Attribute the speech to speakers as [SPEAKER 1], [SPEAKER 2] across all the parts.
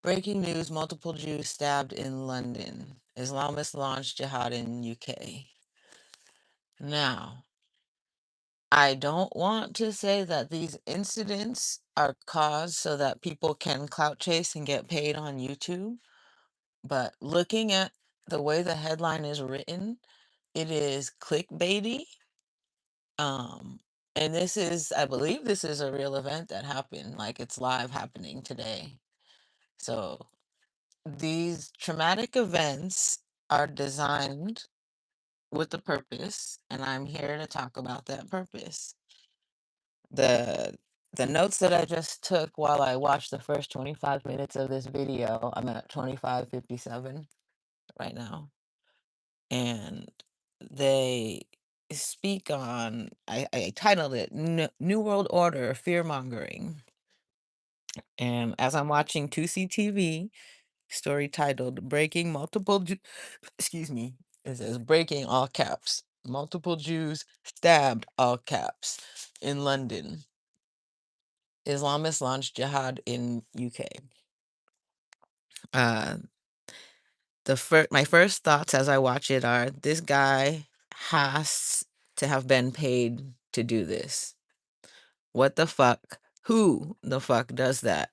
[SPEAKER 1] Breaking news, multiple Jews stabbed in London. Islamists launch jihad in UK. Now, I don't want to say that these incidents are caused so that people can clout chase and get paid on YouTube, but looking at the way the headline is written, it is clickbaity. Um, and this is, I believe this is a real event that happened, like it's live happening today. So these traumatic events are designed with a purpose, and I'm here to talk about that purpose. The the notes that I just took while I watched the first 25 minutes of this video, I'm at 25:57 right now, and they speak on, I titled it New World Order Fear Mongering. And as I'm watching Tousi TV, story titled Breaking Multiple excuse me, it says breaking all caps. Multiple Jews stabbed all caps in London. Islamists launched jihad in UK. Uh, my first thoughts as I watch it are this guy has to have been paid to do this. What the fuck? Who the fuck does that?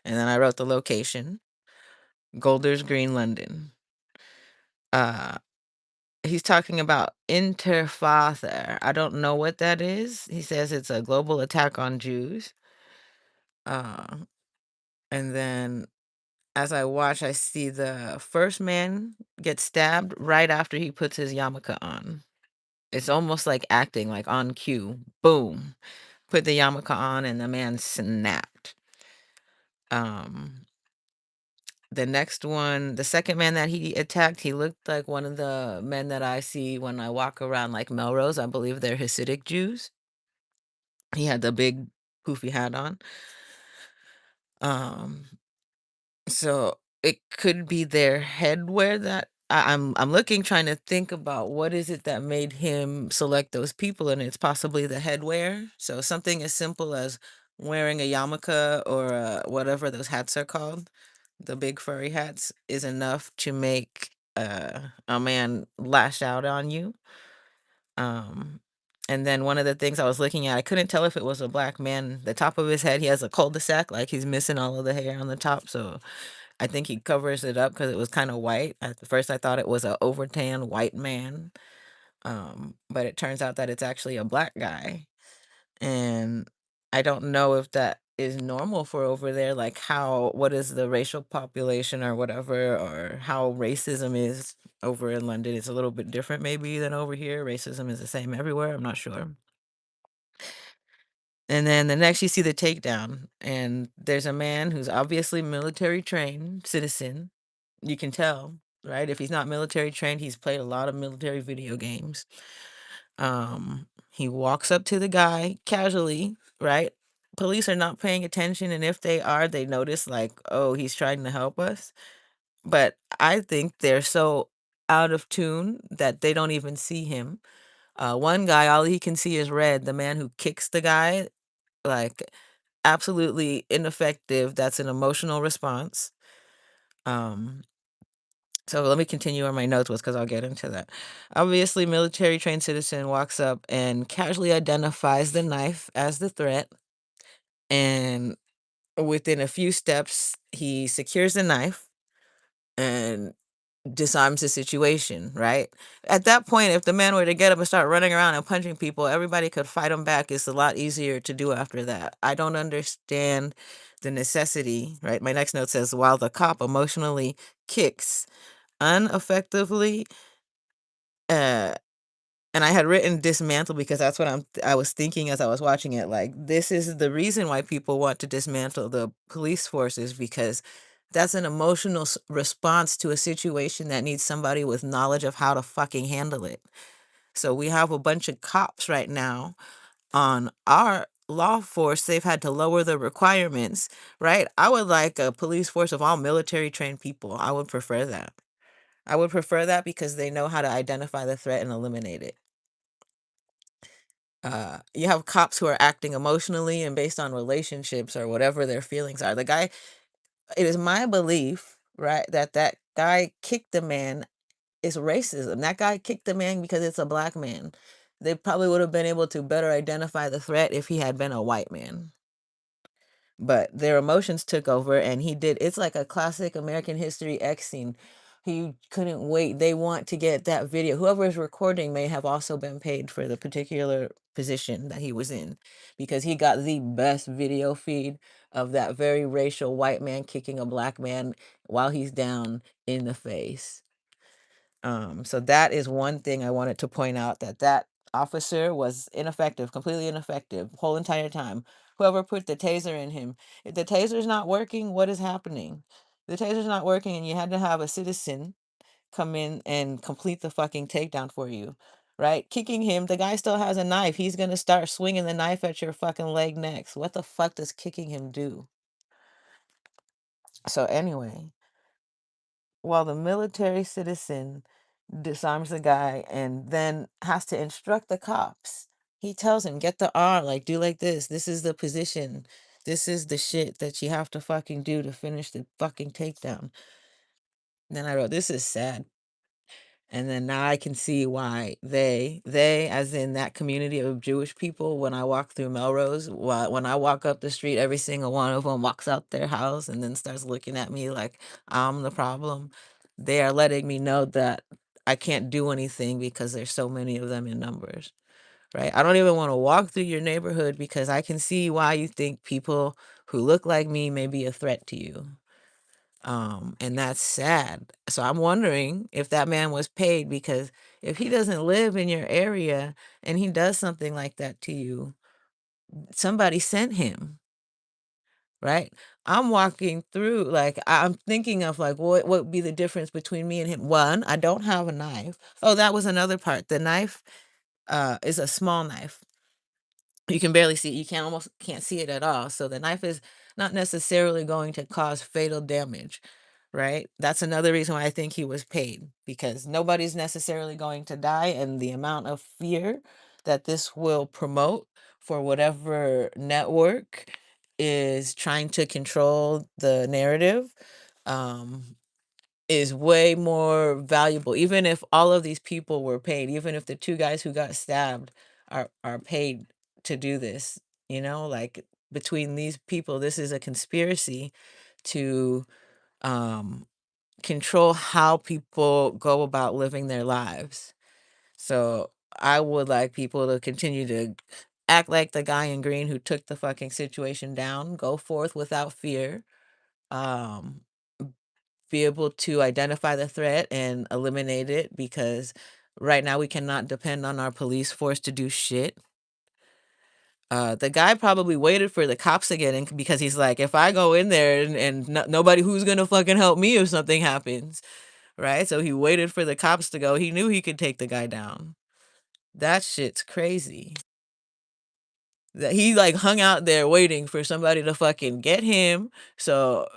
[SPEAKER 1] And then I wrote the location, Golders Green, London. Uh, he's talking about Interfather. I don't know what that is. He says it's a global attack on Jews. Uh, and then as I watch, I see the first man get stabbed right after he puts his yarmulke on. It's almost like acting, like on cue. Boom. Put the yarmulke on and the man snapped. Um, the next one, the second man that he attacked, he looked like one of the men that I see when I walk around like Melrose. I believe they're Hasidic Jews. He had the big poofy hat on. Um, so it could be their headwear that I'm looking, trying to think about what is it that made him select those people, and it's possibly the headwear. So something as simple as wearing a yarmulke or whatever those hats are called, the big furry hats, is enough to make a man lash out on you. Um, and then one of the things I was looking at, I couldn't tell if it was a black man. The top of his head, he has a cul-de-sac, like he's missing all of the hair on the top. So I think he covers it up because it was kind of white. At first, I thought it was a overtan white man, but it turns out that it's actually a black guy. And I don't know if that is normal for over there, like what is the racial population or whatever, or how racism is over in London. It's a little bit different maybe than over here. Racism is the same everywhere. I'm not sure. And then the next you see the takedown, and there's a man who's obviously military trained citizen. You can tell, right? If he's not military trained, he's played a lot of military video games. He walks up to the guy casually, right? Police are not paying attention, and if they are, they notice like, oh, he's trying to help us. But I think they're so out of tune that they don't even see him. One guy, all he can see is red. The man who kicks the guy, like, absolutely ineffective. That's an emotional response. Um, so let me continue where my notes was because I'll get into that. Obviously, military trained citizen walks up and casually identifies the knife as the threat. And within a few steps, he secures the knife and disarms the situation, right? At that point, if the man were to get up and start running around and punching people, everybody could fight him back. It's a lot easier to do after that. I don't understand the necessity, right? My next note says, while the cop emotionally kicks ineffectively, uh, and I had written dismantle because that's what I was thinking as I was watching it. Like, this is the reason why people want to dismantle the police forces, because that's an emotional response to a situation that needs somebody with knowledge of how to fucking handle it. So we have a bunch of cops right now on our law force. They've had to lower the requirements, right? I would like a police force of all military trained people. I would prefer that. I would prefer that because they know how to identify the threat and eliminate it. You have cops who are acting emotionally and based on relationships or whatever their feelings are. The guy, it is my belief, right, that that guy kicked the man is racism. That guy kicked the man because it's a black man. They probably would have been able to better identify the threat if he had been a white man. But their emotions took over and he did. It's like a classic American History X scene. He couldn't wait. They want to get that video. Whoever is recording may have also been paid for the particular position that he was in, because he got the best video feed of that very racial white man kicking a black man while he's down in the face. So that is one thing I wanted to point out, that that officer was ineffective, completely ineffective, whole entire time. Whoever put the taser in him, if the taser's not working, what is happening? The taser's not working, and you had to have a citizen come in and complete the fucking takedown for you, right? Kicking him, the guy still has a knife. He's gonna start swinging the knife at your fucking leg next. What the fuck does kicking him do? So anyway, while the military citizen disarms the guy and then has to instruct the cops. He tells him, get the R, like, do like this. This is the position. This is the shit that you have to fucking do to finish the fucking takedown. Then I wrote, this is sad. And then now I can see why they, as in that community of Jewish people, when I walk through Melrose, when I walk up the street, every single one of them walks out their house and then starts looking at me like I'm the problem. They are letting me know that I can't do anything because there's so many of them in numbers, right? I don't even want to walk through your neighborhood because I can see why you think people who look like me may be a threat to you. And that's sad. So I'm wondering if that man was paid, because if he doesn't live in your area and he does something like that to you, somebody sent him, right? I'm walking through, like, I'm thinking of like what would be the difference between me and him. One, I don't have a knife. Oh, that was another part. The knife is a small knife. You can barely see it. You can't almost can't see it at all. So the knife is not necessarily going to cause fatal damage, right? That's another reason why I think he was paid, because nobody's necessarily going to die, and the amount of fear that this will promote for whatever network is trying to control the narrative um is way more valuable. Even if all of these people were paid, even if the two guys who got stabbed are paid to do this, like, between these people, this is a conspiracy to um control how people go about living their lives. So I would like people to continue to act like the guy in green who took the fucking situation down, go forth without fear. Um be able to identify the threat and eliminate it, because right now we cannot depend on our police force to do shit. The guy probably waited for the cops to get in because he's like, if I go in there and nobody, who's gonna fucking help me if something happens, right? So he waited for the cops to go. He knew he could take the guy down. That shit's crazy. That he like hung out there waiting for somebody to fucking get him. So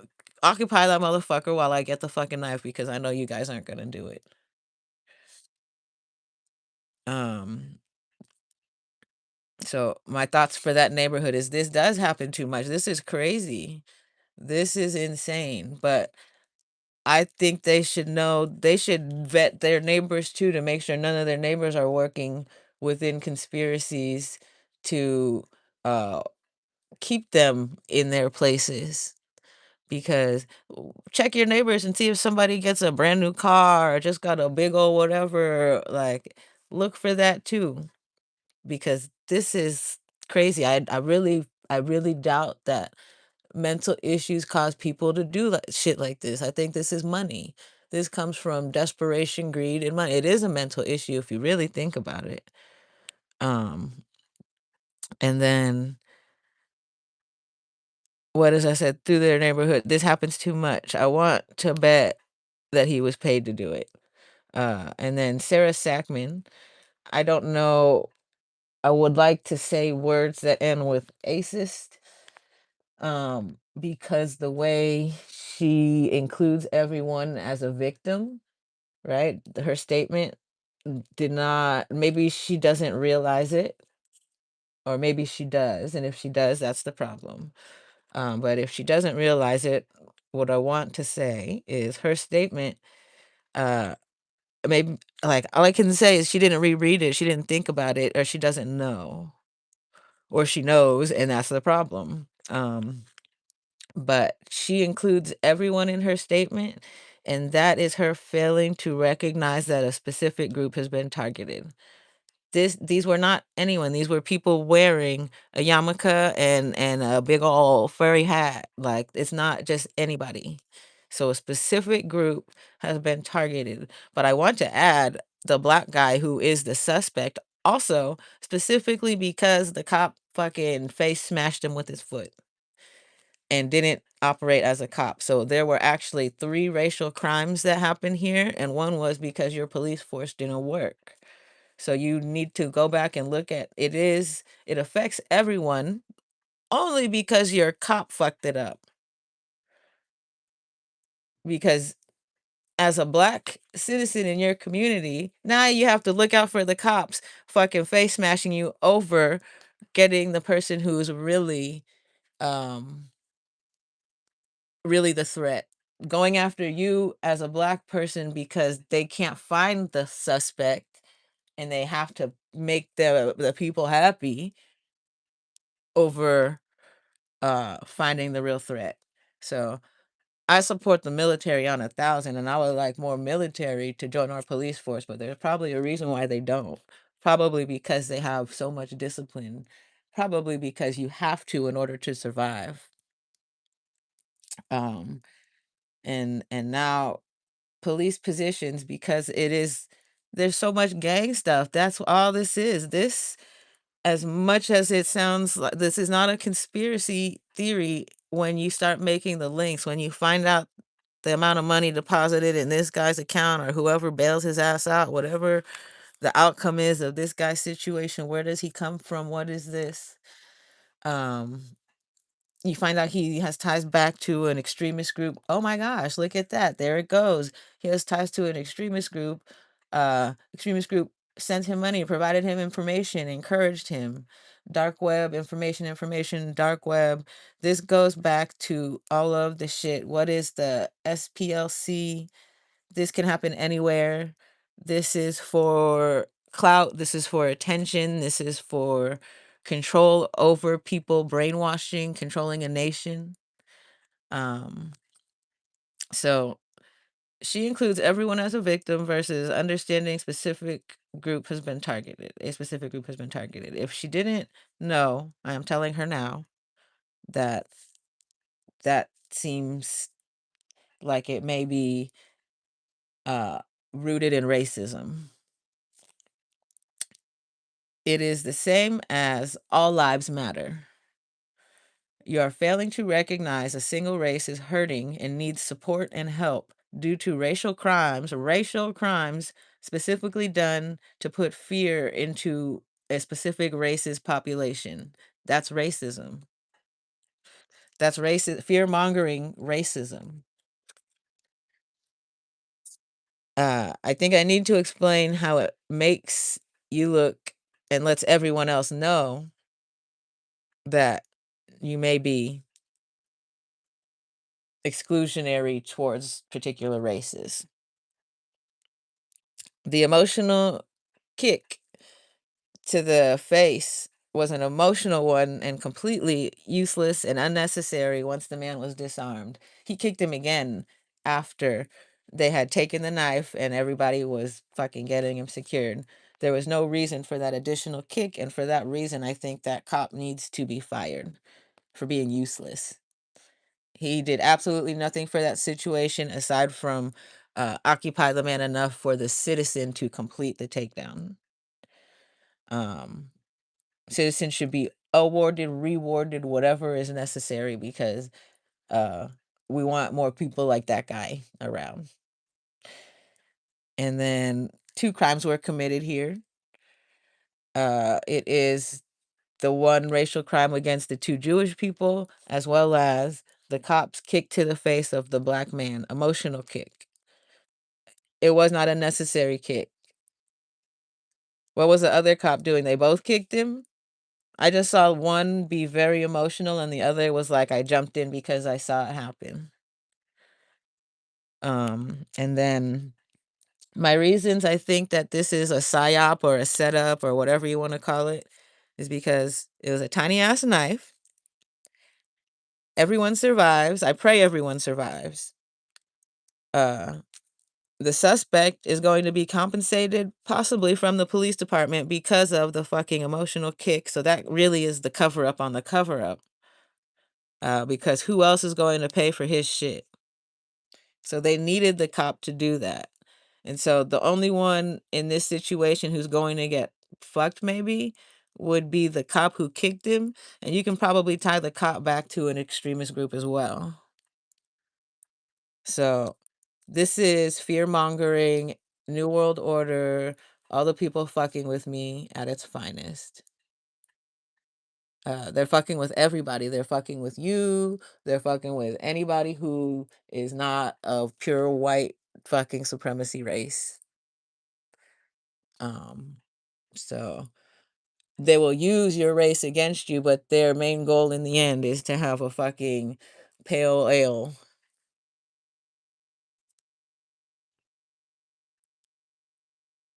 [SPEAKER 1] occupy that motherfucker while I get the fucking knife, because I know you guys aren't gonna do it. Um, so my thoughts for that neighborhood is, this does happen too much. This is crazy. This is insane. But I think they should know, they should vet their neighbors too, to make sure none of their neighbors are working within conspiracies to uh keep them in their places. Because check your neighbors and see if somebody gets a brand new car or just got a big old whatever, like, look for that too, because this is crazy. I really doubt that mental issues cause people to do shit like this. I think this is money. This comes from desperation, greed, and money. It is a mental issue if you really think about it. Um, and then what, as I said, through their neighborhood, this happens too much. I want to bet that he was paid to do it. And then Sarah Sackman, I don't know. I would like to say words that end with acist, because the way she includes everyone as a victim, right? Her statement did not, maybe she doesn't realize it, or maybe she does. And if she does, that's the problem. But if she doesn't realize it, what I want to say is her statement, uh, maybe like, all I can say is she didn't reread it, she didn't think about it, or she doesn't know, or she knows, and that's the problem. But she includes everyone in her statement, and that is her failing to recognize that a specific group has been targeted. These were not anyone, these were people wearing a yarmulke and a big ol' furry hat, like, it's not just anybody. So a specific group has been targeted, but I want to add the black guy who is the suspect also, specifically because the cop fucking face smashed him with his foot and didn't operate as a cop. So there were actually 3 racial crimes that happened here, and one was because your police force didn't work. So you need to go back and look at it affects everyone only because your cop fucked it up. Because as a black citizen in your community, now you have to look out for the cops fucking face smashing you over getting the person who's um really the threat. Going after you as a black person because they can't find the suspect and they have to make the people happy over finding the real threat. So I support the military on 1,000 and I would like more military to join our police force, but there's probably a reason why they don't. Probably because they have so much discipline. Probably because you have to in order to survive. Um and now police positions because there's so much gang stuff. That's all this is. This as much as it sounds like this is not a conspiracy theory when you start making the links, when you find out the amount of money deposited in this guy's account or whoever bails his ass out, whatever the outcome is of this guy's situation, where does he come from? What is this? Um, you find out he has ties back to an extremist group. Oh my gosh, look at that. There it goes. He has ties to an extremist group. Extremist group sent him money, provided him information, encouraged him. Dark web, information, dark web. This goes back to all of the shit. What is the SPLC? This can happen anywhere. This is for clout. This is for attention. This is for control over people, brainwashing, controlling a nation. Um, so she includes everyone as a victim versus understanding specific group has been targeted. A specific group has been targeted. If she didn't know, I am telling her now that that seems like it may be uh rooted in racism. It is the same as all lives matter. You are failing to recognize a single race is hurting and needs support and help due to racial crimes specifically done to put fear into a specific race's population. That's racism. That's racist fear mongering racism. I think I need to explain how it makes you look and lets everyone else know that you may be exclusionary towards particular races. The emotional kick to the face was an emotional one and completely useless and unnecessary once the man was disarmed. He kicked him again after they had taken the knife and everybody was fucking getting him secured. There was no reason for that additional kick, and for that reason, I think that cop needs to be fired for being useless. He did absolutely nothing for that situation aside from occupy the man enough for the citizen to complete the takedown. Um, Citizens should be awarded, rewarded, whatever is necessary because uh, we want more people like that guy around. And then 2 crimes were committed here. It is the one racial crime against the 2 Jewish people, as well as the cops kick to the face of the black man, emotional kick. It was not a necessary kick. What was the other cop doing? They both kicked him? I just saw one be very emotional and the other was like, "I jumped in because I saw it happen." And then my reasons I think that this is a psyop or a setup or whatever you wanna call it is because it was a tiny ass knife. Everyone survives. I pray everyone survives. Uh, the suspect is going to be compensated possibly from the police department because of the fucking emotional kick, so that really is the cover up on the cover up, because who else is going to pay for his shit? So they needed the cop to do that. And so the only one in this situation who's going to get fucked maybe would be the cop who kicked him, and you can probably tie the cop back to an extremist group as well. So this is fear mongering, New World Order, all the people fucking with me at its finest. They're fucking with everybody. They're fucking with you. They're fucking with anybody who is not of pure white fucking supremacy race. Um, so they will use your race against you, but their main goal in the end is to have a fucking pale ale